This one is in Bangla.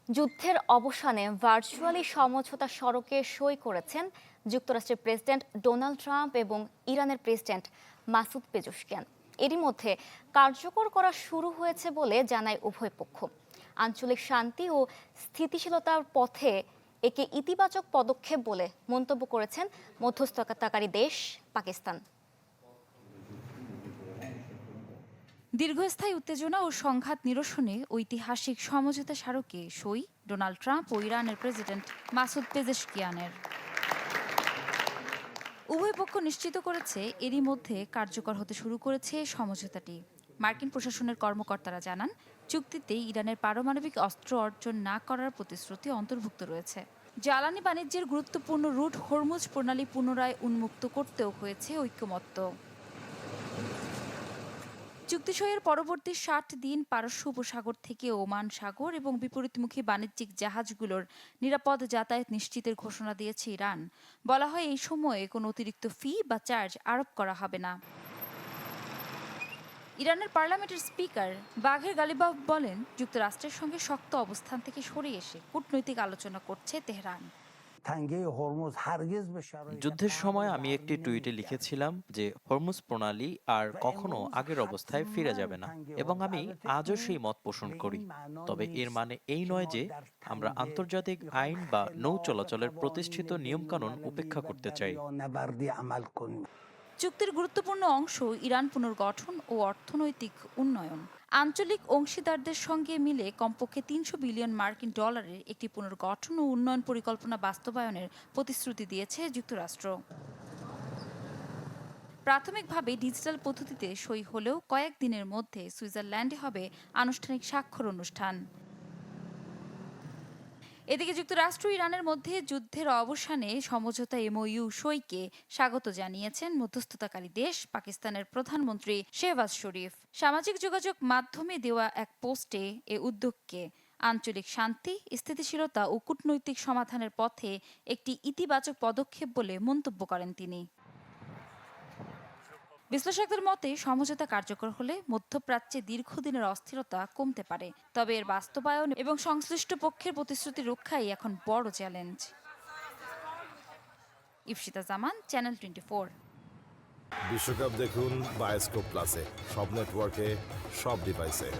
যুদ্ধের অবসানে ভার্চুয়ালি সমঝোতা স্মারকে সই করেছেন যুক্তরাষ্ট্রের প্রেসিডেন্ট ডোনাল্ড ট্রাম্প এবং ইরানের প্রেসিডেন্ট মাসুদ পেজেশকিয়ান। এরই মধ্যে কার্যকর করা শুরু হয়েছে বলে জানায় উভয় পক্ষ। আঞ্চলিক শান্তি ও স্থিতিশীলতার পথে একে ইতিবাচক পদক্ষেপ বলে মন্তব্য করেছেন মধ্যস্থতাকারী দেশ পাকিস্তান। দীর্ঘস্থায়ী উত্তেজনা ও সংঘাত নিরসনে ঐতিহাসিক সমঝোতা স্মারকে সই ডোনাল্ড ট্রাম্প ও ইরানের প্রেসিডেন্ট মাসুদ পেজেশকিয়ানের। উভয় পক্ষ নিশ্চিত করেছে এরই মধ্যে কার্যকর হতে শুরু করেছে সমঝোতাটি। মার্কিন প্রশাসনের কর্মকর্তারা জানান, চুক্তিতে ইরানের পারমাণবিক অস্ত্র অর্জন না করার প্রতিশ্রুতি অন্তর্ভুক্ত রয়েছে। জ্বালানি বাণিজ্যের গুরুত্বপূর্ণ রুট হরমুজ প্রণালী পুনরায় উন্মুক্ত করতেও হয়েছে ঐকমত্য। চুক্তি সইয়ের পরবর্তী ৬০ দিন পারস্য উপসাগর থেকে ওমান সাগর এবং বিপরীতমুখী বাণিজ্যিক জাহাজগুলোর নিরাপদ যাতায়াত নিশ্চিতের ঘোষণা দিয়েছে ইরান। বলা হয়, এই সময়ে কোনো অতিরিক্ত ফি বা চার্জ আরোপ করা হবে না। ইরানের পার্লামেন্টের স্পিকার বাঘের গালিবাফ বলেন, যুক্তরাষ্ট্রের সঙ্গে শক্ত অবস্থান থেকে সরে এসে কূটনৈতিক আলোচনা করছে তেহরান। যুদ্ধের সময় আমি একটি টুইটে লিখেছিলাম যে হরমুজ প্রণালী আর কখনো আগের অবস্থায় ফিরে যাবে না, এবং আমি আজও সেই মত পোষণ করি। তবে এর মানে এই নয় যে আমরা আন্তর্জাতিক আইন বা নৌ চলাচলের প্রতিষ্ঠিত নিয়মকানুন উপেক্ষা করতে চাই। চুক্তির গুরুত্বপূর্ণ অংশ ইরান পুনর্গঠন ও অর্থনৈতিক উন্নয়ন। আঞ্চলিক অংশীদারদের সঙ্গে মিলে কমপক্ষে ৩০০ বিলিয়ন মার্কিন ডলারের একটি পুনর্গঠন ও উন্নয়ন পরিকল্পনা বাস্তবায়নের প্রতিশ্রুতি দিয়েছে যুক্তরাষ্ট্র। প্রাথমিকভাবে ডিজিটাল পদ্ধতিতে সই হলেও কয়েকদিনের মধ্যে সুইজারল্যান্ডে হবে আনুষ্ঠানিক স্বাক্ষর অনুষ্ঠান। এদিকে যুক্তরাষ্ট্র ইরানের মধ্যে যুদ্ধের অবসানে সমঝোতা এমওইউ সইকে স্বাগত জানিয়েছেন মধ্যস্থতাকারী দেশ পাকিস্তানের প্রধানমন্ত্রী শেহবাজ শরীফ। সামাজিক যোগাযোগ মাধ্যমে দেওয়া এক পোস্টে এ উদ্যোগকে আঞ্চলিক শান্তি, স্থিতিশীলতা ও কূটনৈতিক সমাধানের পথে একটি ইতিবাচক পদক্ষেপ বলে মন্তব্য করেন তিনি। বিশ্লেষকদের মতে, সমঝোতা কার্যকর হলে মধ্যপ্রাচ্যে দীর্ঘদিনের অস্থিরতা কমতে পারে। তবে এর বাস্তবায়ন এবং সংশ্লিষ্ট পক্ষের প্রতিশ্রুতি রক্ষাই এখন বড় চ্যালেঞ্জ। ইফশিতা জামান, চ্যানেল 24। বিশ্বকাপ দেখুন বায়োস্কোপ প্লাসে, সব নেটওয়ার্কে, সব ডিভাইসে।